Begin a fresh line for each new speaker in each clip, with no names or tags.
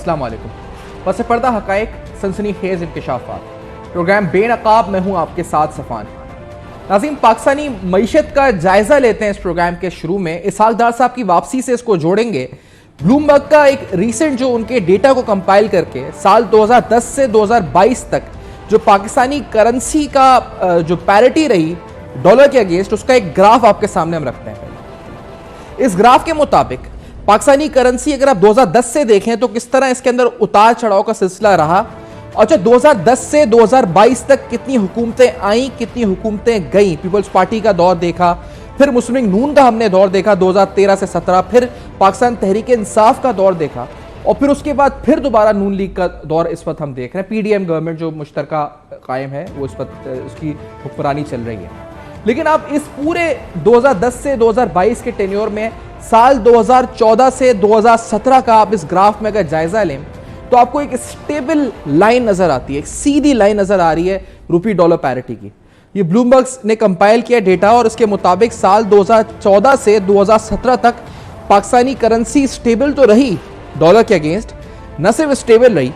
अस्सलाम वालेकुम। पस पर्दा हकायक सनसनी खेज इंकशाफात, प्रोग्राम बेनकाब में हूँ आपके साथ सफ़ान। नाज़रीन, पाकिस्तानी मईशत का जायजा लेते हैं इस प्रोग्राम के शुरू में। इसहाक डार साहब की वापसी से इसको जोड़ेंगे। ब्लूमबर्ग का एक रिसेंट जो उनके डेटा को कंपाइल करके साल 2010 से 2022 तक जो पाकिस्तानी करेंसी का जो पैरिटी रही डॉलर के अगेंस्ट, उसका एक ग्राफ आपके सामने हम रखते हैं। इस ग्राफ के मुताबिक पाकिस्तानी करेंसी अगर आप 2010 से देखें तो किस तरह इसके अंदर उतार चढ़ाव का सिलसिला रहा। अच्छा, 2010 से 2022 तक कितनी हुकूमतें आई, कितनी हुकूमतें गई। पीपल्स पार्टी का दौर देखा, फिर मुस्लिम लीग नून का हमने दौर देखा 2013 से 17, फिर पाकिस्तान तहरीक इंसाफ का दौर देखा, और फिर उसके बाद फिर दोबारा नून लीग का दौर इस वक्त हम देख रहे हैं। पीडीएम गवर्नमेंट जो मुश्तरका कायम है वो इस वक्त उसकी हुक्मरानी चल रही है। लेकिन आप इस पूरे 2010 से 2022 के टेन्योर में साल 2014 से 2017 का आप इस ग्राफ में अगर जायजा लें तो आपको एक स्टेबल लाइन नजर आती है, एक सीधी लाइन नजर आ रही है रुपी डॉलर पैरिटी की। ये ब्लूमबर्ग ने कंपाइल किया डेटा और इसके मुताबिक साल 2014 से 2017 तक पाकिस्तानी करेंसी स्टेबल तो रही डॉलर के अगेंस्ट, न सिर्फ स्टेबल रही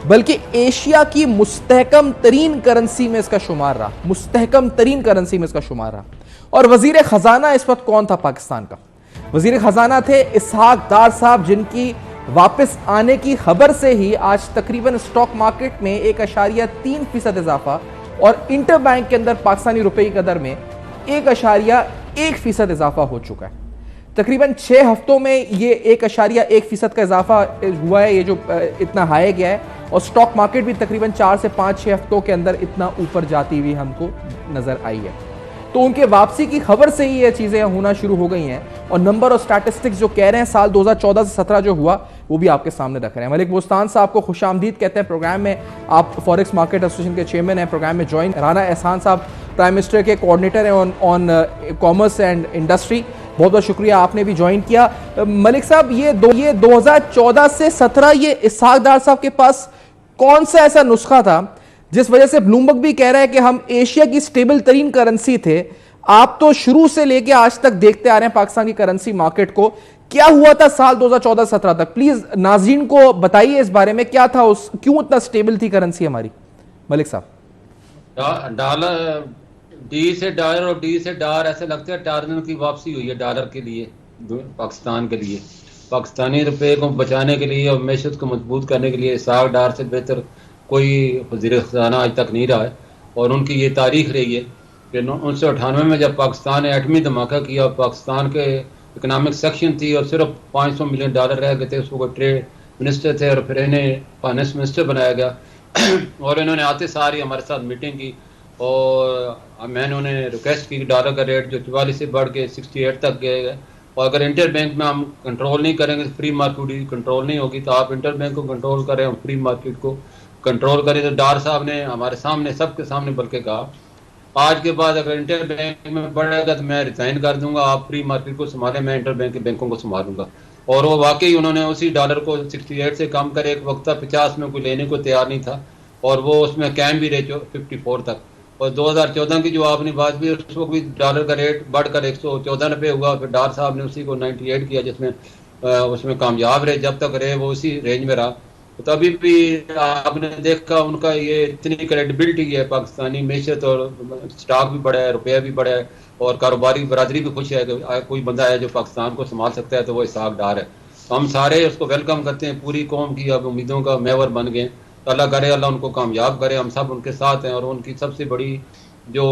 बल्कि एशिया की मुस्तहकम तरीन करेंसी में इसका शुमार रहा, मुस्तहकम तरीन करेंसी में इसका शुमार रहा। और वजीर खजाना इस वक्त कौन था पाकिस्तान का? वजीर खजाना थे इसहाक डार साहब, जिनकी वापस आने की खबर से ही आज तकरीबन स्टॉक मार्केट में 1.3% इजाफा और इंटर बैंक के अंदर पाकिस्तानी रुपए की कदर में 1.1% इजाफा हो चुका है। तकरीबन 6 हफ्तों में ये 1.1% का इजाफा हुआ है, ये जो इतना हाई गया है। और स्टॉक मार्केट भी तकरीबन 4 से 5-6 हफ्तों के अंदर इतना ऊपर जाती हुई हमको नजर आई है। तो उनके वापसी की खबर से ही ये चीजें होना शुरू हो गई हैं। और नंबर और स्टैटिस्टिक्स जो कह रहे हैं साल 2014 से 17 जो हुआ वो भी आपके सामने रख रहे हैं। मलिक बोस्तान साहब को खुशामदीद कहते हैं प्रोग्राम में। आप फॉरेक्स मार्केट एसोसिएशन के चेयरमैन हैं, प्रोग्राम में ज्वाइन। राना एहसान साहब प्राइम मिनिस्टर के कोऑर्डिनेटर हैं ऑन कॉमर्स एंड इंडस्ट्री, बहुत बहुत शुक्रिया आपने भी ज्वाइन किया। मलिक साहब, ये 2014 से 17 ये इसहाक डार साहब के पास कौन सा ऐसा नुस्खा था जिस वजह से ब्लूमबर्ग भी कह रहा है कि हम एशिया की स्टेबल तरीन करेंसी थे? आप तो शुरू से लेके आज तक देखते आ रहे हैं पाकिस्तान की करेंसी मार्केट को, क्या हुआ था साल 2014-17 तक? प्लीज नाज़रीन को बताइए इस बारे में, क्या था क्यों इतना स्टेबल थी करेंसी हमारी? मलिक साहब।
डॉलर डी से डॉलर और डी से डॉलर ऐसे लगता है टार्जन की वापसी हुई है डॉलर के लिए, पाकिस्तान के लिए, पाकिस्तानी रुपए को बचाने के लिए और मैशत को मजबूत करने के लिए इसहाक डार से बेहतर कोई वज़ीर ख़ज़ाना आज तक नहीं रहा है। और उनकी ये तारीख रही है कि 1998 में जब पाकिस्तान ने एटमी धमाका किया, पाकिस्तान के इकनॉमिक सेक्शन थी और सिर्फ $500 मिलियन रह गए थे, उसको ट्रेड मिनिस्टर थे और फिर इन्हें फाइनेंस मिनिस्टर बनाया गया। और इन्होंने आते सारी हमारे साथ मीटिंग की और मैंने उन्हें रिक्वेस्ट की डॉलर का रेट जो 44 से बढ़ के 68 तक गए। और अगर इंटर बैंक में हम कंट्रोल नहीं करेंगे तो फ्री मार्केट कंट्रोल नहीं होगी, तो आप इंटर बैंक को कंट्रोल करें और फ्री मार्केट को कंट्रोल करें। तो डार साहब ने हमारे सामने, सबके सामने बल्कि कहा आज के बाद अगर इंटर बैंक में बढ़ेगा तो मैं रिजाइन कर दूंगा, आप फ्री मार्केट को संभालें, मैं इंटर बैंक के बैंकों को संभालूंगा। और वो वाकई उन्होंने उसी डॉलर को 68 से कम करे, एक वक्त 50 में कोई लेने को तैयार नहीं था और वो उसमें कैम भी रहे 54 तक। और 2014 की जो आपने बात भी, उस वक्त भी डॉलर का रेट बढ़कर 114 रुपये हुआ, फिर डार साहब ने उसी को 98 किया, जिसमें उसमें कामयाब रहे, जब तक रहे वो उसी रेंज में रहा। तो अभी भी आपने देखा उनका ये इतनी क्रेडिबिलिटी है, पाकिस्तानी मैशत और स्टॉक भी बढ़ा है, रुपया भी बढ़ा है और कारोबारी बरादरी भी खुश है कि कोई बंदा है जो पाकिस्तान को संभाल सकता है, तो वो इसहाक डार है। तो हम सारे उसको वेलकम करते हैं, पूरी कौम की अब उम्मीदों का महवर बन गए। तो अल्लाह करे, अल्लाह उनको कामयाब करे, हम सब उनके साथ हैं। और उनकी सबसे बड़ी जो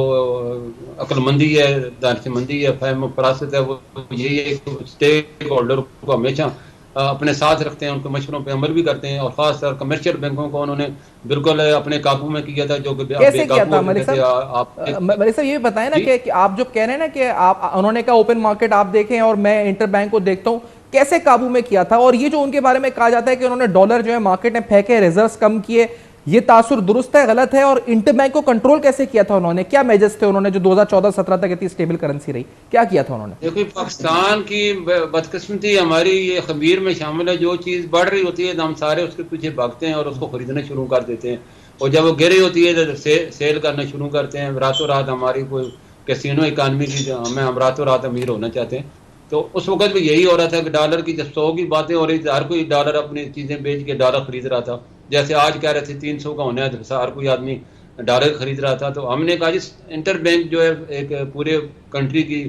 अक्लमंदी है, दानिशमंदी है, फहम फरासत है, वो यही है कि स्टेक होल्डर को हमेशा अपने साथ रखते हैं, उनके मशवरों पे अमल भी करते हैं। और खासतौर कमर्शियल बैंकों को उन्होंने बिल्कुल अपने काबू में किया था, जो
कैसे किया था मलिक साहब? ये बताएं ना कि आप जो कह रहे हैं ना कि आप, उन्होंने कहा ओपन मार्केट आप देखें और मैं इंटर बैंक को देखता हूँ, कैसे काबू में किया था? और ये जो उनके बारे में कहा जाता है कि उन्होंने डॉलर जो है मार्केट में फेंके, रिजर्व्स कम किए, ये तासुर दुरुस्त है, गलत है? और इंटर बैंक को कंट्रोल कैसे किया था उन्होंने? क्या मेजर्स थे उन्होंने जो 2014-17 तक इतनी स्टेबल करेंसी रही, क्या किया था उन्होंने?
देखिए, पाकिस्तान की बदकिस्मती हमारी ये खमीर में शामिल है, जो चीज़ बढ़ रही होती है तो हम सारे उसके पीछे भागते हैं और उसको खरीदना शुरू कर देते हैं, और जब वो गिरी होती है तो सेल करना शुरू करते हैं। रातों रात हमारी कोई कैसीनो इकानमी की, हम रातों रात अमीर होना चाहते हैं। तो उस वक्त भी यही हो रहा था कि डॉलर की जब 100 की बातें हो रही थी, हर कोई डॉलर अपनी चीज़ें बेच के डॉलर खरीद रहा था। जैसे आज कह रहे थे 300 का होना है तो हर कोई आदमी डॉलर खरीद रहा था। तो हमने कहा जी इंटर बैंक जो है एक पूरे कंट्री की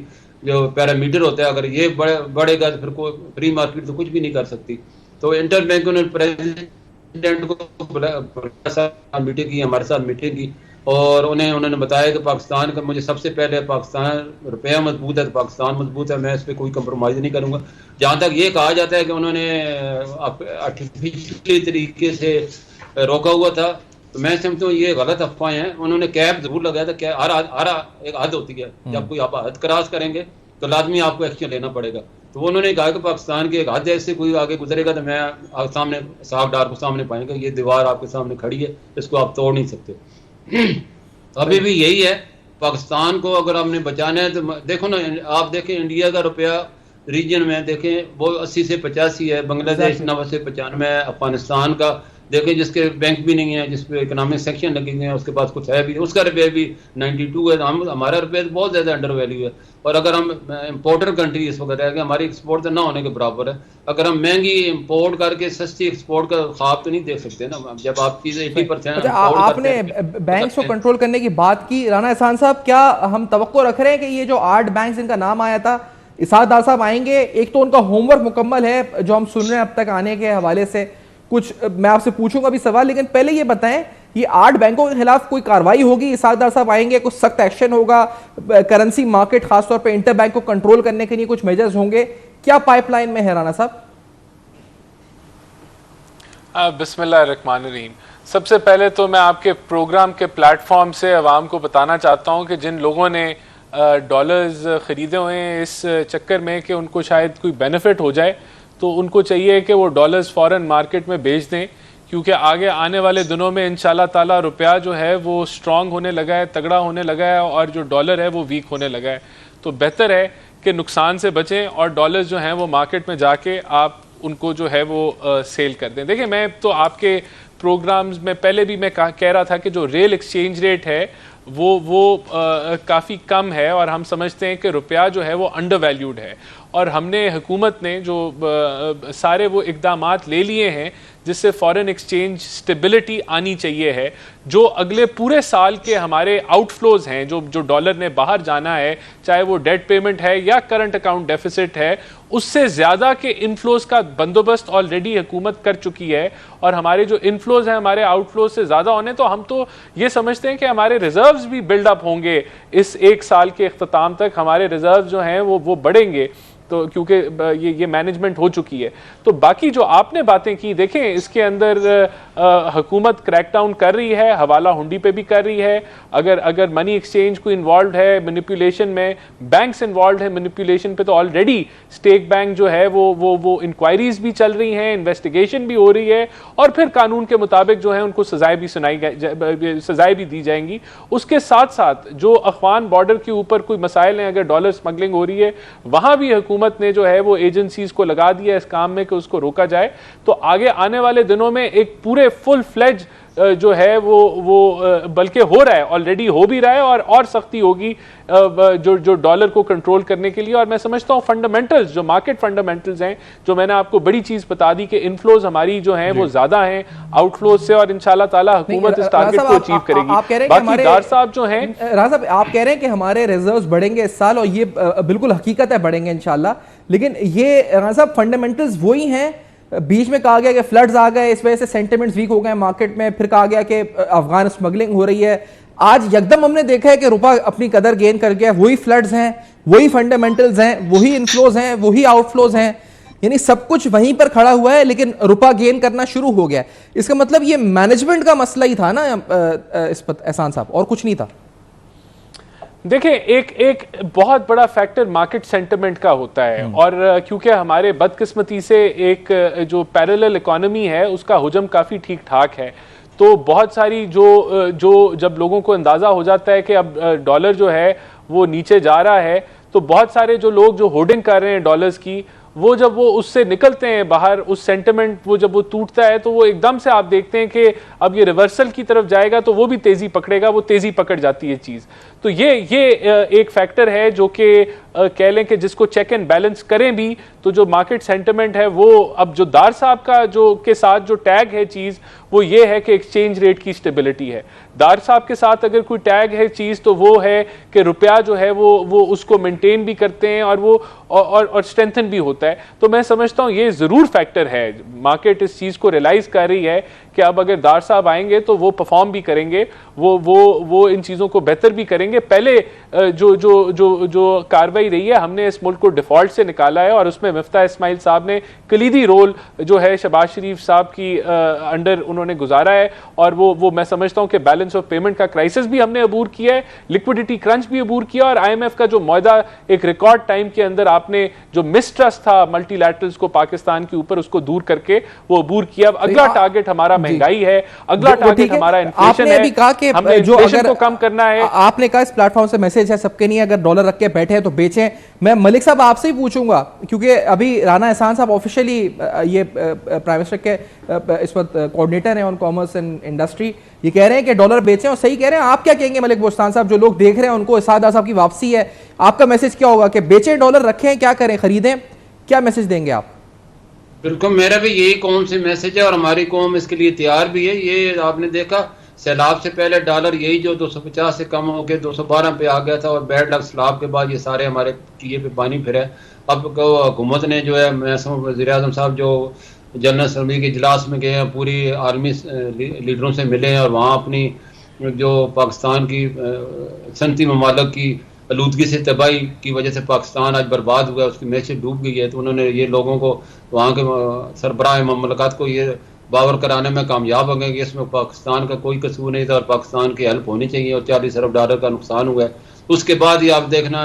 जो पैरामीटर होता है, अगर ये बढ़ेगा तो फिर कोई फ्री मार्केट तो कुछ भी नहीं कर सकती। तो इंटर बैंक ने प्रेसिडेंट को मीटिंग की, हमारे साथ मीटिंग की, और उन्होंने बताया कि पाकिस्तान का मुझे सबसे पहले पाकिस्तान रुपया मजबूत है तो पाकिस्तान मजबूत है, मैं इस पर कोई कंप्रोमाइज़ नहीं करूँगा। जहाँ तक ये कहा जाता है कि उन्होंने आर्टिफिशियली तरीके से रोका हुआ था, तो मैं समझता हूँ ये गलत अफवाहें हैं। उन्होंने कैप जरूर लगाया था, क्या हर एक हद होती है, जब कोई आप हद क्रॉस करेंगे तो लाजमी आपको एक्शन लेना पड़ेगा। तो उन्होंने कहा कि पाकिस्तान की एक हद है, इससे कोई आगे गुजरेगा तो मैं सामने साफ डार को सामने पाएंगे, ये दीवार आपके सामने खड़ी है, इसको आप तोड़ नहीं सकते। तो अभी भी यही है, पाकिस्तान को अगर हमने बचाना है तो देखो ना, आप देखें इंडिया का रुपया रीजन में देखें वो 80 से 85 है, बांग्लादेश 90 से 95 है, अफगानिस्तान का देखें जिसके बैंक भी नहीं है, जिस पे इकोनॉमिक सेक्शन लगे हुए हैं, उसके पास कुछ है भी, उसका रुपया भी 92 है। हमारा रुपया बहुत ज़्यादा अंडर वैल्यू है, और अगर हम इम्पोर्टर कंट्री इस वक्त है कि हमारी एक्सपोर्ट तो ना होने के बराबर है। अगर हम महंगी इम्पोर्ट करके सस्ती एक्सपोर्ट का ख्वाब तो नहीं देख सकते ना, जब आप चीज़ें 80%
आपने बैंक्स को कंट्रोल करने की बात की, राना एहसान साहब, क्या हम तवक्को रख रहे हैं कि ये जो 8 बैंक जिनका नाम आया था, इसाद डार साहब आएंगे? एक तो उनका होमवर्क मुकम्मल है जो हम सुन रहे हैं अब तक आने के हवाले से, कुछ मैं आपसे पूछूंगा भी सवाल, लेकिन पहले ये बताएं ये 8 बैंकों के खिलाफ कोई कार्रवाई होगी? इसाद डार साहब आएंगे, कुछ सख्त एक्शन होगा? करेंसी मार्केट खासतौर पर इंटर बैंक को कंट्रोल करने के लिए कुछ मेजर्स होंगे? क्या पाइपलाइन में है राना साहब?
बिस्मिल्लाहिर्रहमानिर्रहीम। सबसे पहले तो मैं आपके प्रोग्राम के प्लेटफॉर्म से अवाम को बताना चाहता हूं कि जिन लोगों ने डॉलर्स ख़रीदे हुए हैं इस चक्कर में कि उनको शायद कोई बेनिफिट हो जाए, तो उनको चाहिए कि वो डॉलर्स फ़ौरन मार्केट में बेच दें, क्योंकि आगे आने वाले दिनों में इंशाल्लाह ताला रुपया जो है वो स्ट्रॉन्ग होने लगा है, तगड़ा होने लगा है, और जो डॉलर है वो वीक होने लगा है। तो बेहतर है कि नुकसान से बचें और डॉलर्स जो हैं वो मार्केट में जाके आप उनको जो है वो सेल कर दें। देखिए, मैं तो आपके प्रोग्राम्स में पहले भी मैं कह रहा था कि जो रियल एक्सचेंज रेट है वो काफ़ी कम है, और हम समझते हैं कि रुपया जो है वो अंडर वैल्यूड है, और हमने हुकूमत ने जो सारे वो इक़दामात ले लिए हैं जिससे फॉरेन एक्सचेंज स्टेबिलिटी आनी चाहिए है। जो अगले पूरे साल के हमारे आउटफ्लोज हैं, जो डॉलर ने बाहर जाना है, चाहे वो डेट पेमेंट है या करंट अकाउंट डेफिसिट है, उससे ज़्यादा के इनफ्लोज का बंदोबस्त ऑलरेडी हुकूमत कर चुकी है, और हमारे जो इनफ्लोज हैं हमारे आउटफ्लोज से ज़्यादा होने, तो हम तो ये समझते हैं कि हमारे रिजर्व्स भी बिल्डअप होंगे इस एक साल के अख्ताम तक, हमारे रिजर्व जो हैं वो बढ़ेंगे, तो क्योंकि ये मैनेजमेंट हो चुकी है। तो बाकी जो आपने बातें की, देखें इसके अंदर हुकूमत क्रैकडाउन कर रही है, हवाला हुंडी पे भी कर रही है। अगर मनी एक्सचेंज को इन्वॉल्व है मैनिपुलेशन में, बैंक्स इन्वॉल्व है मैनिपुलेशन पे, तो ऑलरेडी स्टेट बैंक जो है वो इंक्वायरीज भी चल रही हैं, इन्वेस्टिगेशन भी हो रही है, और फिर कानून के मुताबिक जो है उनको सजाएं भी दी जाएंगी। उसके साथ साथ जो अफगान बॉर्डर के ऊपर कोई मसाइल हैं, अगर डॉलर स्मगलिंग हो रही है, वहां भी हुकूमत ने जो है वो एजेंसीज को लगा दिया इस काम में कि उसको रोका जाए। तो आगे आने वाले दिनों में एक पूरे फुल फ्लेज जो है वो बल्कि हो रहा है, ऑलरेडी हो भी रहा है, और सख्ती होगी जो डॉलर को कंट्रोल करने के लिए। और मैं समझता हूँ फंडामेंटल्स, जो मार्केट फंडामेंटल्स हैं, जो मैंने आपको बड़ी चीज बता दी कि इनफ्लोज हमारी जो हैं वो ज्यादा हैं आउटफ्लोज से, और इंशाल्लाह ताला हुकूमत इस टारगेट को अचीव करेगी। बाकी डार साहब जो हैं,
राजा साहब आप कह रहे हैं कि हमारे रिजर्व्स बढ़ेंगे इस साल, और ये बिल्कुल हकीकत है, बढ़ेंगे इंशाल्लाह, लेकिन ये राजा साहब फंडामेंटल्स वही हैं? बीच में कहा गया कि फ्लड्स आ गए, इस वजह से सेंटिमेंट्स वीक हो गए मार्केट में, फिर कहा गया कि अफगान स्मगलिंग हो रही है, आज यकदम हमने देखा है कि रुपया अपनी कदर गेन कर गया। वही फ्लड्स हैं, वही फंडामेंटल्स हैं, वही इनफ्लोज हैं, वही आउटफ्लोज हैं, यानी सब कुछ वहीं पर खड़ा हुआ है, लेकिन रुपया गेन करना शुरू हो गया। इसका मतलब ये मैनेजमेंट का मसला ही था ना इस पर एहसान साहब, और कुछ नहीं था?
देखिए, एक बहुत बड़ा फैक्टर मार्केट सेंटिमेंट का होता है, और क्योंकि हमारे बदकिस्मती से एक जो पैरेलल इकोनॉमी है उसका हुजम काफ़ी ठीक ठाक है, तो बहुत सारी जो जब लोगों को अंदाज़ा हो जाता है कि अब डॉलर जो है वो नीचे जा रहा है, तो बहुत सारे जो लोग जो होर्डिंग कर रहे हैं डॉलर्स की, वो जब वो उससे निकलते हैं बाहर, उस सेंटिमेंट वो जब वो टूटता है तो वो एकदम से आप देखते हैं कि अब ये रिवर्सल की तरफ जाएगा तो वो भी तेजी पकड़ेगा, वो तेजी पकड़ जाती है चीज। तो ये एक फैक्टर है जो कि कह लें कि जिसको चेक एंड बैलेंस करें भी तो जो मार्केट सेंटिमेंट है वो अब जो दार साहब का जो के साथ जो टैग है चीज वो ये है कि एक्सचेंज रेट की स्टेबिलिटी है। दार साहब के साथ अगर कोई टैग है चीज तो वो है कि रुपया जो है वो उसको मेंटेन भी करते हैं और वो और स्ट्रेंथन भी होता है। तो मैं समझता हूं ये जरूर फैक्टर है, मार्केट इस चीज को रियलाइज कर रही है कि अब अगर दार साहब आएंगे तो वो परफॉर्म भी करेंगे, वो इन चीजों को बेहतर भी करेंगे। पहले जो कार्रवाई रही है हमने इस मुल्क को डिफॉल्ट से निकाला है और उसमें मिफ्ता इस्माइल साहब ने कलीदी रोल जो है शहबाज शरीफ साहब की अंडर उन्होंने गुजारा है और वो मैं समझता हूं कि बैलेंस ऑफ पेमेंट का क्राइसिस भी हमने अबूर किया है, लिक्विडिटी क्रंच भी अबूर किया और IMF का जो मुआहदा एक रिकॉर्ड टाइम के अंदर आपने जो मिसट्रस्ट था मल्टीलैटरल्स को पाकिस्तान के ऊपर उसको दूर करके वो अबूर किया। अब अगला टारगेट हमारा महंगाई है, अगला टारगेट हमारा इन्फ्लेशन है,
आपने कहा कि
हमें
जो
इन्फ्लेशन को कम करना है।
आपने कहा इस प्लेटफॉर्म से मैसेज है सबके लिए, अगर डॉलर रख के बैठे हैं तो बेचें। मैं मलिक साहब आपसे ही पूछूंगा क्योंकि अभी राना एहसान साहब ऑफिशियली ये प्राइम मिनिस्टर के इस वक्त कोऑर्डिनेटर हैं ऑन कॉमर्स एंड इंडस्ट्री, ये कह रहे हैं कि डॉलर बेचें और सही कह रहे हैं। आप क्या कहेंगे मलिक बोस्तान साहब, जो लोग देख रहे हैं उनको इसाक डार साहब की वापसी है, आपका मैसेज क्या होगा कि बेचें डॉलर, रखें, क्या करें, खरीदें, क्या मैसेज देंगे आप?
बिल्कुल मेरा भी यही कौम से मैसेज है और हमारी कौम इसके लिए तैयार भी है। ये आपने देखा सैलाब से पहले डॉलर यही जो 250 से कम होकर 212 पे आ गया था और बैड लक सैलाब के बाद ये सारे हमारे किए पे पानी फिरा है। अब हुकूमत ने जो है, मैं समझ वज़ीर आज़म साहब जो जनरल असम्बली के इजलास में गए हैं, पूरी आर्मी लीडरों से मिले हैं और वहाँ अपनी जो पाकिस्तान की सनती ममालक की आलूदगी से तबाही की वजह से पाकिस्तान आज बर्बाद हुआ है, उसकी मैशत डूब गई है। तो उन्होंने ये लोगों को, वहाँ के सरबराह ममलकत को ये बावर कराने में कामयाब हो गए कि इसमें पाकिस्तान का कोई कसूर नहीं था और पाकिस्तान की हेल्प होनी चाहिए और 40 अरब डॉलर का नुकसान हुआ है। उसके बाद ही आप देखना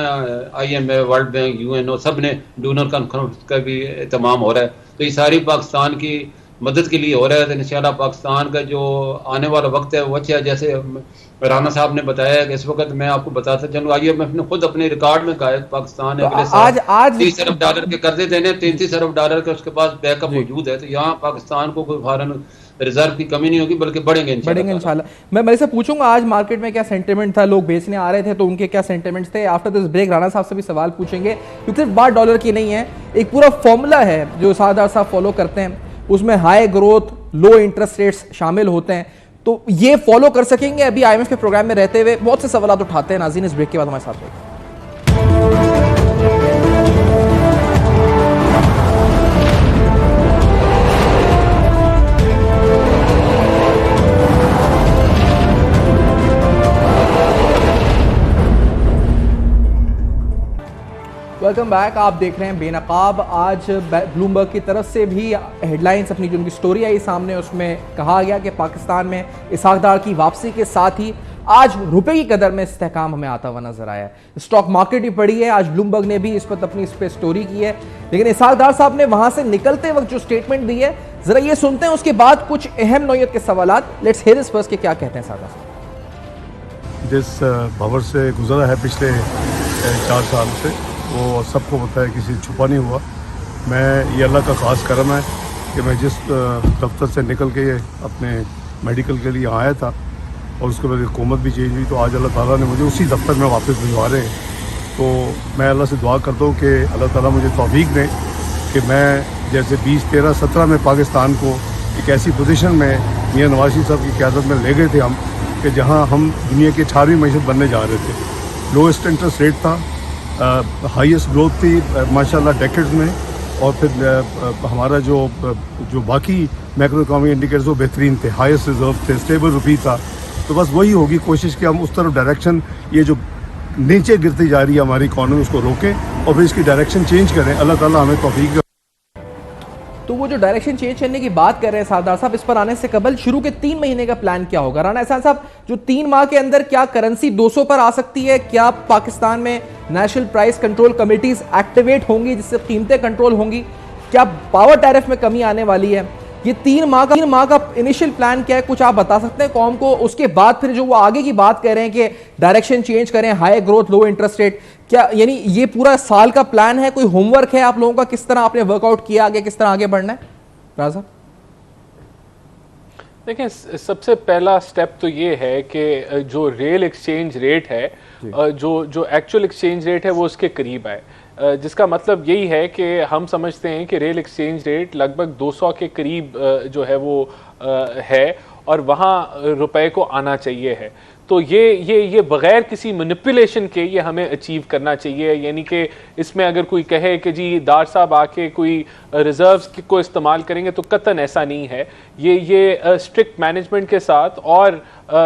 IMF, वर्ल्ड बैंक, UNO सब ने डोनर कॉन्फ्रेंस का भी एहतमाम हो रहा है। तो ये सारी पाकिस्तान की मदद के लिए हो रहा है। तो इंशाल्लाह पाकिस्तान का जो आने वाला वक्त है वो अच्छा है। जैसे राना साहब ने बताया कि इस वक्त मैं आपको बताता चलूँ, IMF ने खुद अपने रिकॉर्ड में कहा है पाकिस्तान ने अगले साल 30 अरब डॉलर के कर्जे देने, 33 अरब डॉलर के उसके पास बैकअप मौजूद है। तो यहाँ पाकिस्तान को कोई फॉरेन रिजर्व की कमी नहीं होगी बल्कि बढ़ेंगे
इंशाल्लाह। मैं मेरे से पूछूंगा आज मार्केट में क्या सेंटिमेंट था, लोग बेचने आ रहे थे तो उनके क्या सेंटिमेंट्स थे। आफ्टर दिस ब्रेक राणा साहब से भी सवाल पूछेंगे क्योंकि सिर्फ बात डॉलर की नहीं है, एक पूरा फॉर्मूला है जो सादार साहब फॉलो करते हैं, उसमें हाई ग्रोथ, लो इंटरेस्ट रेट्स शामिल होते हैं। तो ये फॉलो कर सकेंगे? अभी IMF के प्रोग्राम में रहते हुए बहुत से सवाल उठाते हैं नाज़रीन। इस ब्रेक के बाद हमारे साथ रहिए। Welcome back. आप देख रहे हैं बेनकाब। आज ब्लूमबर्ग की तरफ से भी हेडलाइंस, अपनी जो उनकी स्टोरी आई सामने, उसमें कहा गया कि पाकिस्तान में इसाक डार की वापसी के साथ ही आज रुपए की कदर में इस्तेहकाम हमें आता हुआ नजर आया है। स्टॉक मार्केट भी पड़ी है। आज ब्लूमबर्ग ने भी इस पर अपनी इस पर स्टोरी की है। लेकिन इसाक डार साहब ने वहां से निकलते वक्त जो स्टेटमेंट दी है, जरा ये सुनते हैं, उसके बाद कुछ अहम नौयत के सवालात। लेट्स हियर दिस फर्स्ट के क्या कहते हैं इसाक डार साहब।
जिस भंवर से गुजरा है पिछले 4 साल से, वो सबको पता है, किसी छुपा नहीं हुआ। मैं ये अल्लाह का ख़ास करम है कि मैं जिस दफ्तर से निकल के अपने मेडिकल के लिए आया था और उसके बाद हुकूमत भी चेंज हुई, तो आज अल्लाह ताला ने मुझे उसी दफ्तर में वापस भिजवा रहे हैं। तो मैं अल्लाह से दुआ करता हूँ कि अल्लाह ताला मुझे तौफीक दें कि मैं जैसे 20, 13, 17 में पाकिस्तान को एक ऐसी पोजीशन में मियां नवाज शरीफ साहब की क़यादत में ले गए थे हम, कि जहाँ हम दुनिया की 18वीं मईशत बनने जा रहे थे। लोएस्ट इंटरेस्ट रेट था, हाईएस्ट ग्रोथ थी माशाल्लाह डेकेड्स में, और फिर हमारा जो बाकी मैक्रो इकॉनॉमिक इंडिकेटर्स वो बेहतरीन थे, हाईएस्ट रिजर्व थे, स्टेबल रुपी था। तो बस वही होगी कोशिश कि हम उस तरफ डायरेक्शन, ये जो नीचे गिरती जा रही है हमारी इकॉनमी, उसको रोकें और फिर इसकी डायरेक्शन चेंज करें। अल्लाह ताला हमें तौफीक।
तो वो जो डायरेक्शन चेंज करने की बात कर रहे हैं सरदार साहब, इस पर आने से कबल शुरू के 3 महीने का प्लान क्या होगा? राना एहसान साहब, जो 3 माह के अंदर क्या करेंसी 200 पर आ सकती है? क्या पाकिस्तान में national price control committees activate होंगी जिससे कीमतें कंट्रोल होंगी? क्या पावर टैरिफ में कमी आने वाली है? ये 3 माह का इनिशियल प्लान क्या है, कुछ आप बता सकते हैं कौम को? उसके बाद फिर जो वो आगे की बात कह रहे हैं कि डायरेक्शन चेंज करें, हाई ग्रोथ लो इंटरेस्ट रेट, क्या यानी ये पूरा साल का प्लान है? कोई होमवर्क है आप लोगों का? किस तरह आपने वर्कआउट किया, आगे किस तरह आगे बढ़ना है? राजा
देखिए, सबसे पहला स्टेप तो ये है कि जो रियल एक्सचेंज रेट है, जो एक्चुअल एक्सचेंज रेट है वो उसके करीब आए, जिसका मतलब यही है कि हम समझते हैं कि रियल एक्सचेंज रेट लगभग 200 के करीब जो है वो है और वहाँ रुपए को आना चाहिए है। तो ये बगैर किसी मैनिपुलेशन के ये हमें अचीव करना चाहिए। यानी कि इसमें अगर कोई कहे कि जी दार साहब आके कोई रिजर्व्स को इस्तेमाल करेंगे, तो कतन ऐसा नहीं है। ये स्ट्रिक्ट मैनेजमेंट के साथ और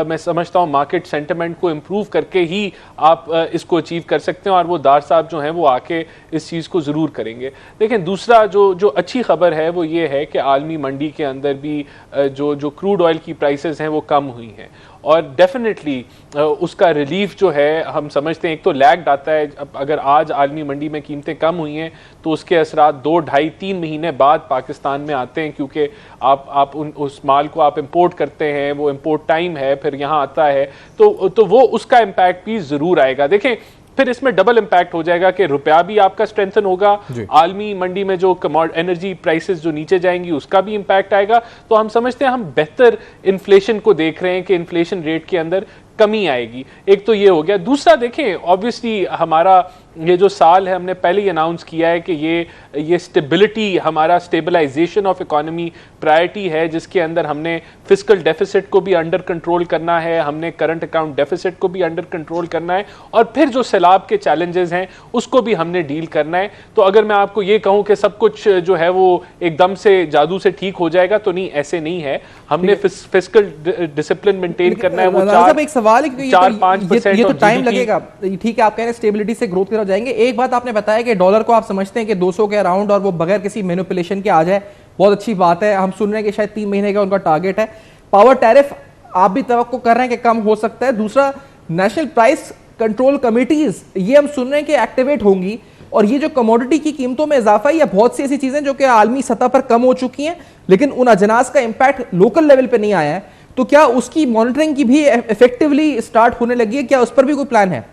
मैं समझता हूँ मार्केट सेंटिमेंट को इम्प्रूव करके ही आप इसको अचीव कर सकते हैं, और वो दार साहब जो हैं वो आके इस चीज़ को ज़रूर करेंगे। लेकिन दूसरा जो अच्छी खबर है वो ये है कि आलमी मंडी के अंदर भी जो क्रूड ऑयल की प्राइसेस हैं वो कम हुई हैं, और डेफिनेटली उसका रिलीफ जो है हम समझते हैं, एक तो लैग्ड आता है। अगर आज आलमी मंडी में कीमतें कम हुई हैं तो उसके असरात 2, 2.5, 3 महीने बाद पाकिस्तान में आते हैं, क्योंकि आप उस माल को आप इंपोर्ट करते हैं, वो इंपोर्ट टाइम है, फिर यहाँ आता है, तो वो उसका इम्पैक्ट भी ज़रूर आएगा। देखें, फिर इसमें डबल इम्पैक्ट हो जाएगा कि रुपया भी आपका स्ट्रेंथन होगा, आलमी मंडी में जो एनर्जी प्राइसेस जो नीचे जाएंगी उसका भी इम्पैक्ट आएगा। तो हम समझते हैं हम बेहतर इन्फ्लेशन को देख रहे हैं कि इन्फ्लेशन रेट के अंदर कमी आएगी। एक तो ये हो गया। दूसरा, देखें, ऑब्वियसली हमारा ये जो साल है हमने पहले ही अनाउंस किया है कि ये स्टेबिलिटी, हमारा स्टेबलाइजेशन ऑफ इकोनॉमी प्रायोरिटी है, जिसके अंदर हमने फिस्कल डेफिसिट को भी अंडर कंट्रोल करना है, हमने करंट अकाउंट डेफिसिट को भी अंडर कंट्रोल करना है, और फिर जो सैलाब के चैलेंजेस हैं उसको भी हमने डील करना है। तो अगर मैं आपको ये कहूँ कि सब कुछ जो है वो एकदम से जादू से ठीक हो जाएगा, तो नहीं, ऐसे नहीं है। हमने फिस्कल डिसिप्लिन मेंटेन करना है। वो
एक सवाल है कि 4-5% ये तो टाइम लगेगा। ठीक है, आप कह रहे हैं स्टेबिलिटी से ग्रोथ की तरफ जाएंगे। एक बात आपने बताया कि डॉलर को आप समझते हैं कि 200 के अराउंड और वो बगैर किसी मैनिपुलेशन के आ जाए, बहुत अच्छी बात है। हम सुन रहे हैं कि शायद 3 महीने का उनका टारगेट है। पावर टैरिफ आप भी तवक्को कर रहे हैं कि कम हो सकता है। दूसरा, नेशनल प्राइस कंट्रोल कमिटीज, ये हम सुन रहे हैं कि एक्टिवेट होंगी, और ये जो कमोडिटी की कीमतों में इजाफा है, या बहुत सी ऐसी चीजें जो कि आलमी सतह पर कम हो चुकी हैं लेकिन उन अजनास का इंपैक्ट लोकल लेवल पे नहीं आया है, तो क्या उसकी मॉनिटरिंग की भी इफेक्टिवली स्टार्ट होने लगी है? क्या उस पर भी कोई प्लान है?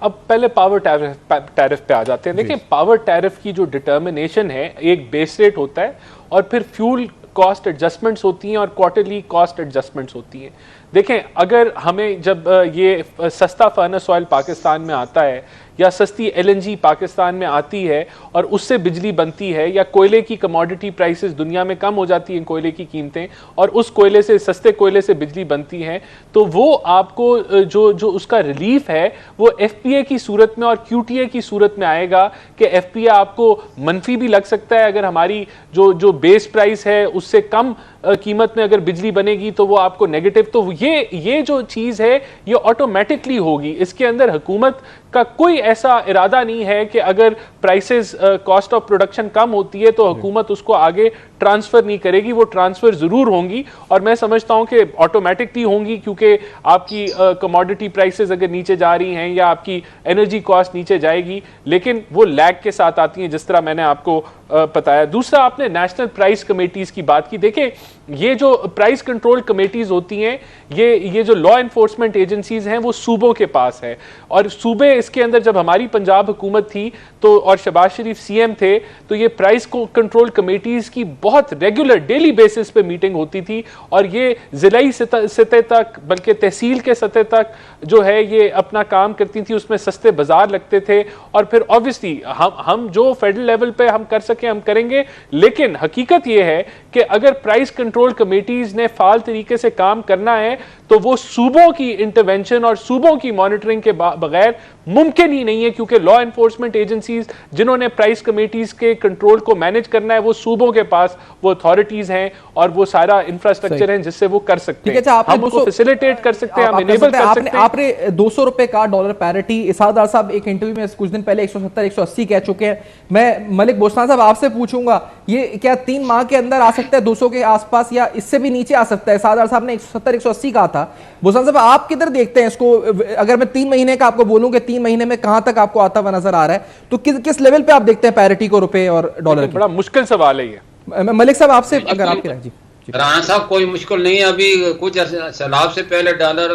अब पहले पावर टैरिफ पे आ जाते हैं। देखिए, पावर टैरिफ की जो डिटर्मिनेशन है, एक बेस रेट होता है और फिर फ्यूल कॉस्ट एडजस्टमेंट्स होती हैं और क्वार्टरली कॉस्ट एडजस्टमेंट्स होती हैं। देखें, अगर हमें जब ये सस्ता फर्नेस ऑयल पाकिस्तान में आता है या सस्ती एलएनजी पाकिस्तान में आती है और उससे बिजली बनती है, या कोयले की कमोडिटी प्राइसेस दुनिया में कम हो जाती हैं, कोयले की कीमतें, और उस कोयले से, सस्ते कोयले से बिजली बनती है, तो वो आपको जो उसका रिलीफ है वो एफपीए की सूरत में और क्यूटीए की सूरत में आएगा। कि एफपीए आपको मनफी भी लग सकता है, अगर हमारी जो बेस प्राइस है उससे कम कीमत में अगर बिजली बनेगी तो वो आपको नेगेटिव। तो ये जो चीज है ये ऑटोमेटिकली होगी। इसके अंदर हुकूमत का कोई ऐसा इरादा नहीं है कि अगर प्राइसेस, कॉस्ट ऑफ प्रोडक्शन कम होती है तो हुकूमत उसको आगे ट्रांसफर नहीं करेगी। वो ट्रांसफर जरूर होंगी, और मैं समझता हूं कि ऑटोमेटिकली होंगी, क्योंकि आपकी कमोडिटी प्राइसेस अगर नीचे जा रही हैं या आपकी एनर्जी कॉस्ट नीचे जाएगी, लेकिन वो लैग के साथ आती हैं, जिस तरह मैंने आपको बताया। दूसरा, आपने नेशनल प्राइस कमेटीज की बात की। देखिए, ये जो प्राइस कंट्रोल कमेटीज होती हैं, ये जो लॉ एनफोर्समेंट एजेंसीज हैं वो सूबों के पास है, और सूबे, इसके अंदर जब हमारी पंजाब हुकूमत थी तो और शहबाज शरीफ सीएम थे, तो ये प्राइस कंट्रोल कमेटीज की बहुत रेगुलर डेली बेसिस पे मीटिंग होती थी, और ये जिलाई सतह तक, बल्कि तहसील के सतह तक जो है ये अपना काम करती थी। उसमें सस्ते बाजार लगते थे, और फिर ऑब्वियसली हम जो फेडरल लेवल पे हम कर सके हम करेंगे। लेकिन हकीकत ये है कि अगर प्राइस कंट्रोल कमेटीज ने फाल तरीके से काम करना है तो वो सूबों की इंटरवेंशन और सूबों की मॉनिटरिंग के बगैर मुमकिन ही नहीं है, क्योंकि लॉ एनफोर्समेंट एजेंसीज जिन्होंने प्राइस कमेटीज के कंट्रोल को मैनेज करना है, वो सूबों के पास वो अथॉरिटीज हैं और वो सारा इंफ्रास्ट्रक्चर है जिससे वो कर सकते हैं। हम उसको फैसिलिटेट कर सकते हैं, हम इनेबल कर सकते हैं।
आपने 200 रुपए का डॉलर पैरिटी, इसादार साहब एक इंटरव्यू में कुछ दिन पहले 170-180 कह चुके हैं। मैं मलिक बोस्तान साहब आपसे पूछूंगा, ये क्या 3 माह के अंदर आ सकता है 200 के आसपास, या इससे भी नीचे आ सकता है? इसादार साहब ने 170-180 कहा था। था। बुसान साहब, आप किधर देखते हैं इसको? अगर मैं 3 महीने का आपको बोलूं कि 3 महीने में कहां तक आपको आता हुआ नजर आ रहा है, तो किस लेवल पे आप देखते हैं पैरिटी को रुपए और डॉलर की?
बड़ा मुश्किल सवाल है ये।
मलिक साहब, आपसे अगर आपके जी।
राणा साहब, कोई मुश्किल नहीं है। अभी कुछ सैलाब से पहले डॉलर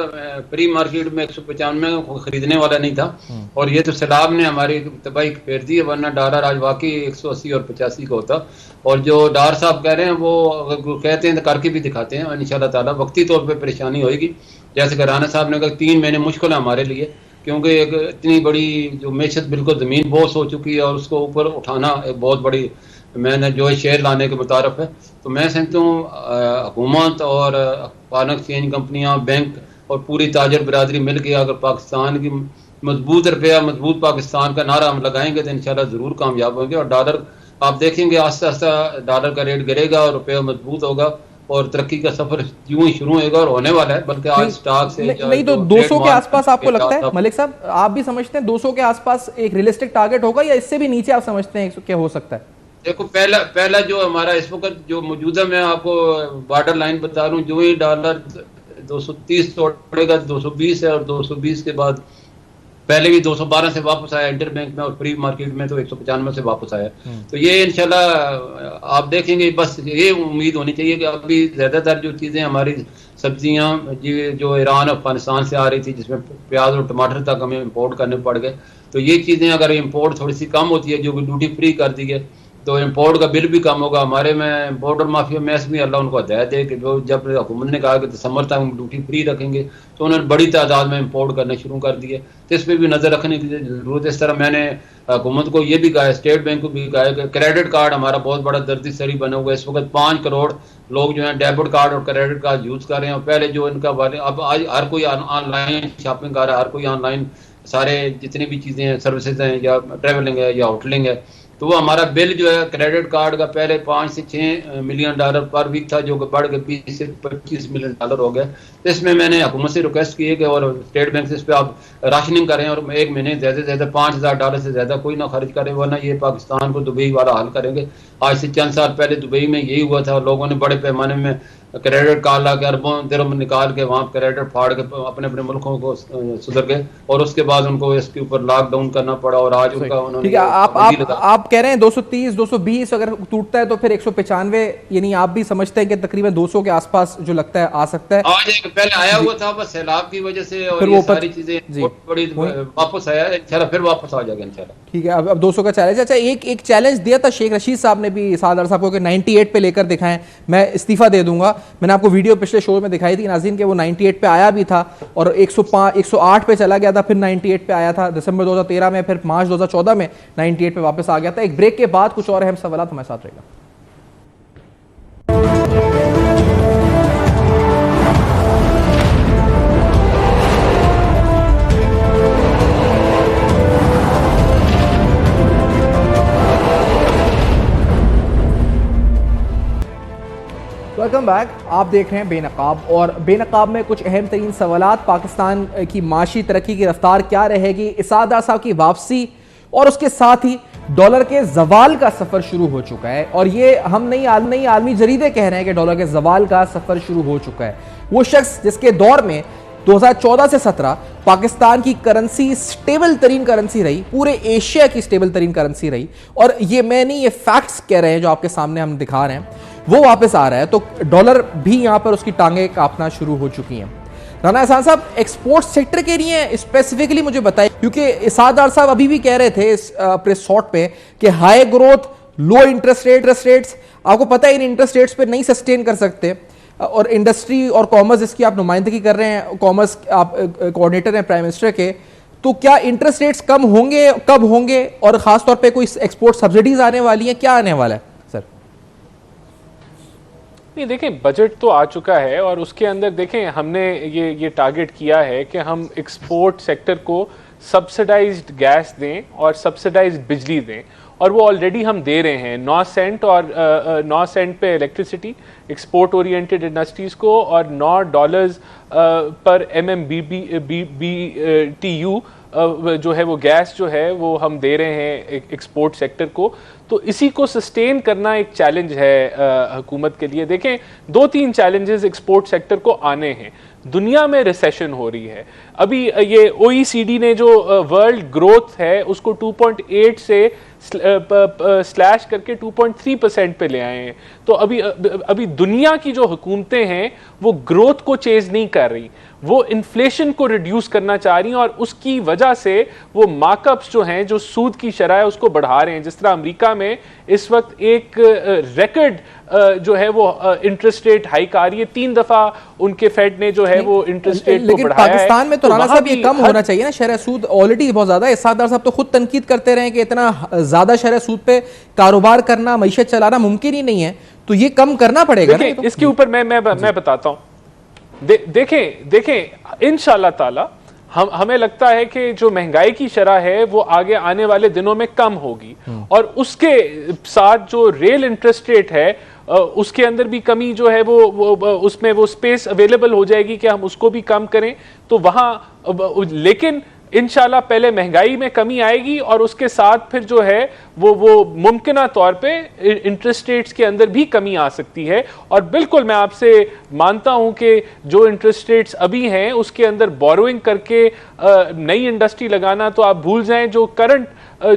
प्री मार्केट में 195 में खरीदने वाला नहीं था, और ये तो सैलाब ने हमारी तबाही फेर दी है, वरना डॉलर आज वाकई 180 और 85 का होता। और जो डार साहब कह रहे हैं वो अगर कहते हैं तो करके भी दिखाते हैं, इंशाल्लाह ताला वक्ती तौर पर परेशानी होगी। जैसे कि राणा साहब ने कहा 3 महीने मुश्किल है हमारे लिए, क्योंकि एक इतनी बड़ी जो मैशत बिल्कुल ज़मीन बोस हो चुकी है, और उसको ऊपर उठाना एक बहुत बड़ी मैंने जो है शेयर लाने के मुतारफ है। तो मैं समझता हूँ हुकूमत और फॉरेन एक्सचेंज कंपनियाँ, बैंक और पूरी ताजर बरादरी मिल के अगर पाकिस्तान की मजबूत रुपया, मजबूत पाकिस्तान का नारा हम लगाएंगे तो इंशाल्लाह ज़रूर कामयाब होंगे। और डॉलर आप देखेंगे आस्ता आस्ता डॉलर का रेट गिरेगा और रुपया मजबूत होगा, और तरक्की का सफर यूं ही शुरू होगा और होने वाला है। बल्कि आज स्टॉक से
नहीं तो 200 के आसपास आपको लगता है मलिक साहब? आप भी समझते हैं 200 के आसपास एक रियलिस्टिक टारगेट होगा, या इससे भी नीचे आप समझते हैं क्या हो सकता है?
देखो, पहला जो हमारा इस वक्त जो मौजूदा, मैं आपको बॉर्डर लाइन बता रहा हूँ, जो ही डॉलर 230 तोड़ेगा 220 है, और 220 के बाद पहले भी 212 से वापस आया इंटर बैंक में, और प्री मार्केट में तो 195 से वापस आया। तो ये इंशाल्लाह आप देखेंगे, बस ये उम्मीद होनी चाहिए कि अभी ज़्यादातर जो चीज़ें हमारी सब्जियां जो ईरान अफगानिस्तान से आ रही थी, जिसमें प्याज और टमाटर तक हमें इंपोर्ट करने पड़ गए, तो ये चीज़ें अगर इंपोर्ट थोड़ी सी कम होती है, जो कि ड्यूटी फ्री कर दी है, तो इंपोर्ट का बिल भी कम होगा हमारे में। बॉर्डर माफिया मैस भी अल्लाह उनको हदायत दे कि जो जब हुकूमत ने कहा कि दिसंबर तक हम ड्यूटी फ्री रखेंगे, तो उन्होंने बड़ी तादाद में इंपोर्ट करने शुरू कर दिए। तो इस पर भी नज़र रखने की जरूरत है। इस तरह मैंने हुकूमत को ये भी कहा है, स्टेट बैंक को भी कहा है कि क्रेडिट कार्ड हमारा बहुत बड़ा दर्दी सरी बना हुआ है। इस वक्त 5 करोड़ लोग जो है डेबिट कार्ड और क्रेडिट कार्ड यूज़ कर रहे हैं, और पहले जो इनका अब आज हर कोई ऑनलाइन शॉपिंग कर रहा है, हर कोई ऑनलाइन सारे जितनी भी चीज़ें हैं, सर्विसेज हैं, या ट्रेवलिंग है या होटलिंग है, तो वो हमारा बिल जो है क्रेडिट कार्ड का पहले 5 से 6 मिलियन डॉलर पर वीक था, जो कि बढ़ के 20 से 25 मिलियन डॉलर हो गया। तो इसमें मैंने हुकूमत से रिक्वेस्ट की है कि और स्टेट बैंक से इस पर आप राशनिंग करें, और एक महीने ज़्यादा से ज़्यादा $5000 से ज़्यादा कोई ना खर्च करे, वरना ये पाकिस्तान को दुबई वाला हाल करेंगे। आज से चंद साल पहले दुबई में यही हुआ था, लोगों ने बड़े पैमाने में क्रेडिट कार्ड ला के अरबों दिरहम निकाल के वहाँ क्रेडिट फाड़ के अपने अपने मुल्कों को सुधर गए, और उसके बाद उनको इसके ऊपर लॉकडाउन करना पड़ा, और आज उनका उन्होंने
ठीक है। आप कह रहे हैं 230 220 अगर टूटता है तो फिर 195, यानी आप भी समझते हैं कि तकरीबन 200 के आसपास जो लगता है आ सकता है।
आज एक पहले आया हुआ था, बस सैलाब की वजह से और ये सारी चीजें बड़ी वापस आया, इंशाल्लाह फिर वापस आ जाएगा इंशाल्लाह।
ठीक है, अब 200 का चैलेंज। अच्छा, एक चैलेंज दिया था शेख रशीद साहब ने भी सादर साहब को कि 98 पे लेकर दिखाएं, मैं इस्तीफा दे दूंगा। मैंने आपको वीडियो पिछले शो में दिखाई थी नाज़रीन के, वो 98 पे आया भी था और 108 पे चला गया था, फिर 98 पे आया था दिसंबर 2013 में, फिर मार्च 2014 में 98 पे वापस आ गया था। एक ब्रेक के बाद कुछ और अहम सवाल हमारे साथ रहेगा। Welcome back. आप देख रहे हैं बेनकाब, और बेनकाब में कुछ अहम तरीन सवालात, पाकिस्तान की माशी तरक्की की रफ्तार क्या रहेगी, इसादार साहब की वापसी, और उसके साथ ही डॉलर के जवाल का सफर शुरू हो चुका है। और ये हम नई आलमी जरीदे कह रहे हैं कि डॉलर के जवाल का सफर शुरू हो चुका है। वो शख्स जिसके दौर में 2014 से 17 पाकिस्तान की करेंसी स्टेबल तरीन करेंसी रही, पूरे एशिया की स्टेबल तरीन करेंसी रही, और ये मैं नहीं, ये फैक्ट्स कह रहे हैं जो आपके सामने हम दिखा रहे हैं, वो वापस आ रहा है, तो डॉलर भी यहां पर उसकी टांगे कांपना शुरू हो चुकी हैं। राना एहसान साहब, एक्सपोर्ट सेक्टर के लिए स्पेसिफिकली मुझे बताइए, क्योंकि इसादार साहब अभी भी कह रहे थे इस प्रेस शॉट पे कि हाई ग्रोथ, लो इंटरेस्ट रेट्स, आपको पता है इन इंटरेस्ट रेट्स पे नहीं सस्टेन कर सकते, और इंडस्ट्री और कॉमर्स इसकी आप नुमाइंदगी कर रहे हैं, कॉमर्स आप कोऑर्डिनेटर हैं प्राइम मिनिस्टर के, तो क्या इंटरेस्ट रेट्स कम होंगे, कब होंगे, और खासतौर पे कोई एक्सपोर्ट सब्सिडीज आने वाली है, क्या आने वाला है सर?
नहीं, देखें, बजट तो आ चुका है, और उसके अंदर देखें हमने ये टारगेट किया है कि हम एक्सपोर्ट सेक्टर को सब्सिडाइज्ड गैस दें और सब्सिडाइज्ड बिजली दें, और वो ऑलरेडी हम दे रहे हैं 9 सेंट और 9 सेंट पे इलेक्ट्रिसिटी एक्सपोर्ट ओरिएंटेड इंडस्ट्रीज़ को, और $9 पर MMBTU जो है वो गैस जो है वो हम दे रहे हैं एक्सपोर्ट सेक्टर को। तो इसी को सस्टेन करना एक चैलेंज है हुकूमत के लिए। देखें, 2-3 चैलेंजेस एक्सपोर्ट सेक्टर को आने हैं। दुनिया में रिसेशन हो रही है। अभी ये OECD ने जो वर्ल्ड ग्रोथ है उसको 2.8 से स्लैश करके 2.3% पे ले आए हैं। तो अभी दुनिया की जो हुकूमतें हैं वो ग्रोथ को चेज नहीं कर रही, वो इन्फ्लेशन को रिड्यूस करना चाह रही हैं और उसकी वजह से वो मार्कअप्स जो हैं, जो सूद की शरह है उसको बढ़ा रहे हैं। जिस तरह अमेरिका में इस वक्त एक रिकॉर्ड जो है वो इंटरेस्ट रेट हाइक आ रही है, 3 दफा उनके फेड ने जो है वो इंटरेस्ट रेट को बढ़ाया है।
पाकिस्तान में तो राणा साहब ये कम होना चाहिए ना, शरह सूद ऑलरेडी बहुत ज्यादा है। इसादार साहब तो खुद तनकीद करते रहे कि इतना ज्यादा शरह सूद पे कारोबार करना, मईशत चलाना मुमकिन ही नहीं है, तो ये कम करना पड़ेगा ना। तो
इसके ऊपर मैं बताता हूं, देखें इंशाल्लाह ताला हमें लगता है कि जो महंगाई की शरह है वो आगे आने वाले दिनों में कम होगी और उसके साथ जो रियल इंटरेस्ट रेट है उसके अंदर भी कमी जो है वो उसमें वो स्पेस अवेलेबल हो जाएगी कि हम उसको भी कम करें। तो वहां लेकिन इंशाल्लाह पहले महंगाई में कमी आएगी और उसके साथ फिर जो है वो मुमकिना तौर पे इंटरेस्ट रेट्स के अंदर भी कमी आ सकती है। और बिल्कुल मैं आपसे मानता हूं कि जो इंटरेस्ट रेट्स अभी हैं उसके अंदर बोरोइंग करके नई इंडस्ट्री लगाना तो आप भूल जाएं। जो करंट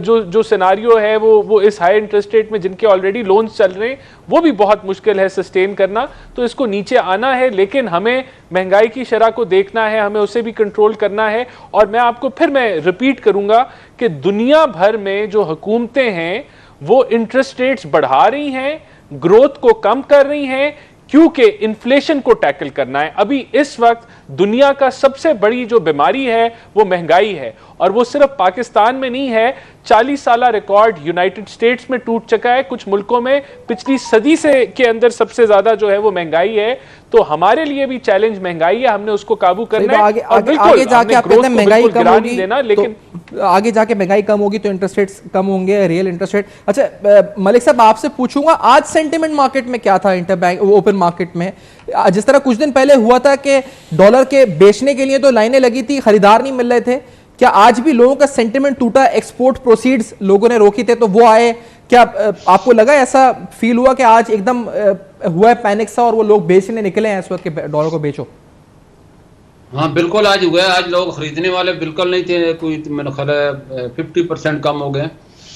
जो सिनारियो है वो इस हाई इंटरेस्ट रेट में जिनके ऑलरेडी लोन्स चल रहे हैं वो भी बहुत मुश्किल है सस्टेन करना। तो इसको नीचे आना है, लेकिन हमें महंगाई की शरह को देखना है, हमें उसे भी कंट्रोल करना है। और मैं रिपीट करूंगा कि दुनिया भर में जो हुकूमतें हैं वो इंटरेस्ट रेट्स बढ़ा रही हैं, ग्रोथ को कम कर रही हैं, क्योंकि इन्फ्लेशन को टैकल करना है। अभी इस वक्त दुनिया का सबसे बड़ी जो बीमारी है वो महंगाई है, और वो सिर्फ पाकिस्तान में नहीं है, 40 साला रिकॉर्ड यूनाइटेड स्टेट्स में टूट चुका है। कुछ मुल्कों में पिछली सदी से के अंदर सबसे ज्यादा जो है वो महंगाई है। तो हमारे लिए भी चैलेंज महंगाई है, हमने उसको काबू करना है।
आगे जाके आप कहते हैं महंगाई कम होगी,
लेकिन
आगे जाके महंगाई कम होगी तो इंटरेस्ट रेट्स कम होंगे, रियल इंटरेस्ट रेट। अच्छा मलिक साहब, आपसे पूछूंगा आज सेंटिमेंट मार्केट में क्या था, इंटरबैंक ओपन मार्केट में? जिस तरह कुछ दिन पहले हुआ था कि डॉलर के बेचने के लिए तो लाइनें लगी थी, खरीदार नहीं मिल रहे थे, क्या आज भी लोगों का सेंटिमेंट टूटा? एक्सपोर्ट प्रोसीड्स लोगों ने रोकी थे तो वो आए, क्या आपको लगा, ऐसा फील हुआ कि आज एकदम हुआ है पैनिक सा और वो लोग बेचने निकले हैं इस वक्त के डॉलर को बेचो?
हाँ बिल्कुल, आज हुआ है। आज लोग खरीदने वाले बिल्कुल नहीं थे, कोई मेरा ख्याल है 50% कम हो गए।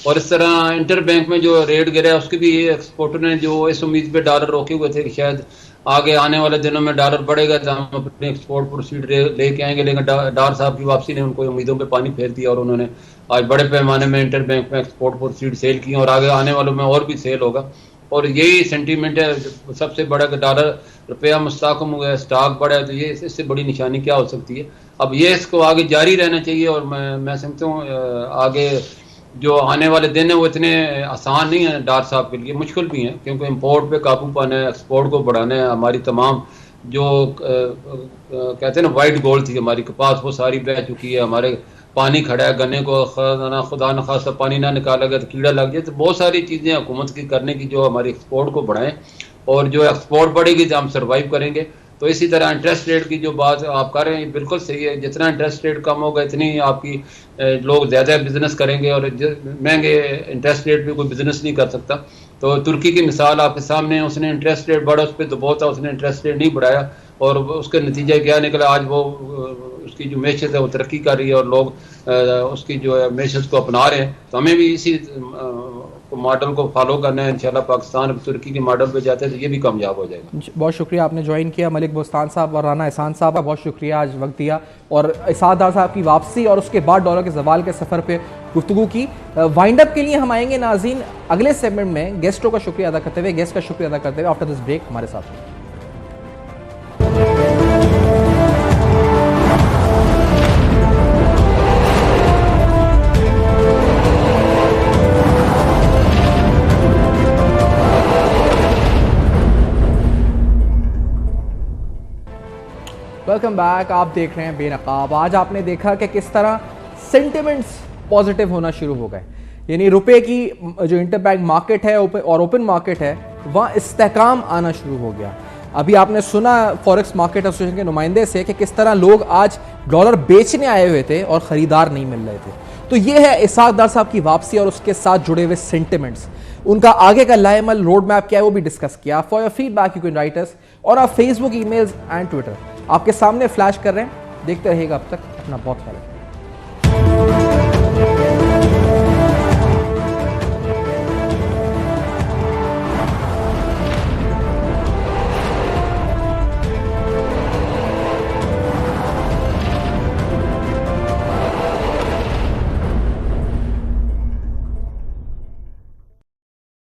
और इस तरह इंटर बैंक में जो रेट गिरा है उसके भी एक्सपोर्टर ने जो इस उम्मीद पे डॉलर रोके हुए थे कि शायद आगे आने वाले दिनों में डॉलर बढ़ेगा तो हम अपने एक्सपोर्ट प्रोसीड लेके आएंगे, लेकिन डार साहब की वापसी ने उनको उम्मीदों पे पानी फेर दिया और उन्होंने आज बड़े पैमाने में इंटर बैंक में एक्सपोर्ट प्रोसीड सेल की और आगे आने वालों में और भी सेल होगा। और यही सेंटीमेंट है सबसे बड़ा कि डॉलर रुपया मुस्ताकम हुआ है, स्टॉक बढ़ा है, तो ये इससे बड़ी निशानी क्या हो सकती है? अब ये इसको आगे जारी रहना चाहिए। और मैं समझता हूँ आगे जो आने वाले दिन है वो इतने आसान नहीं है डार साहब के लिए, मुश्किल भी हैं, क्योंकि इंपोर्ट पे काबू पाना है, एक्सपोर्ट को बढ़ाना है। हमारी तमाम जो कहते हैं ना वाइट गोल्ड थी हमारी कपास, वो सारी बह चुकी है। हमारे पानी खड़ा है, गन्ने को खुदा न खासा पानी ना निकाला गया तो कीड़ा लग जाए। तो बहुत सारी चीज़ें हुकूमत की करने की जो हमारी एक्सपोर्ट को बढ़ाएं, और जो एक्सपोर्ट बढ़ेगी तो हम सर्वाइव करेंगे। तो इसी तरह इंटरेस्ट रेट की जो बात आप कर रहे हैं बिल्कुल सही है, जितना इंटरेस्ट रेट कम होगा इतनी आपकी लोग ज़्यादा बिजनेस करेंगे, और महंगे इंटरेस्ट रेट पे कोई बिजनेस नहीं कर सकता। तो तुर्की की मिसाल आपके सामने, उसने इंटरेस्ट रेट बढ़ा, उस पर दबाव था, उसने इंटरेस्ट रेट नहीं बढ़ाया और उसका नतीजा क्या निकला? आज वो उसकी जो मैशत है वो तरक्की कर रही है और लोग उसकी जो है मैशत को अपना रहे हैं। तो हमें भी इसी मॉडल को फॉलो करना है। इंशाल्लाह पाकिस्तान तुर्की के मॉडल पे जाते हैं तो ये भी कामयाब हो जाएगा।
बहुत शुक्रिया, आपने ज्वाइन किया। मलिक बोस्तान साहब और राना एहसान साहब का बहुत शुक्रिया, आज वक्त दिया और इसादार साहब की वापसी और उसके बाद डॉलर के जवाल के सफ़र पे गुफ्तगू की। वाइंड अप के लिए हम आएंगे नाज़रीन अगले सेगमेंट में, गेस्टों का शुक्रिया अदा करते हुए, गेस्ट का शुक्रिया अदा करते हुए। आफ्टर दिस ब्रेक हमारे साथ वेलकम बैक। आप देख रहे हैं बेनकाब। आज आपने देखा कि किस तरह सेंटिमेंट्स पॉजिटिव होना शुरू हो गए, यानी रुपए की जो इंटरबैंक मार्केट है और ओपन मार्केट है वहाँ इस्तेहकाम आना शुरू हो गया। अभी आपने सुना फॉरेक्स मार्केट एसोसिएशन के नुमाइंदे से कि किस तरह लोग आज डॉलर बेचने आए हुए थे और ख़रीदार नहीं मिल रहे थे। तो ये है इसाकदार साहब की वापसी और उसके साथ जुड़े हुए सेंटिमेंट्स। उनका आगे का लाएमल रोड मैप क्या है वो भी डिस्कस किया। For your feedback you can write us और our Facebook, emails and Twitter. आपके सामने फ्लैश कर रहे हैं। देखते रहिएगा, अब तक अपना बहुत ख्याल रखिए।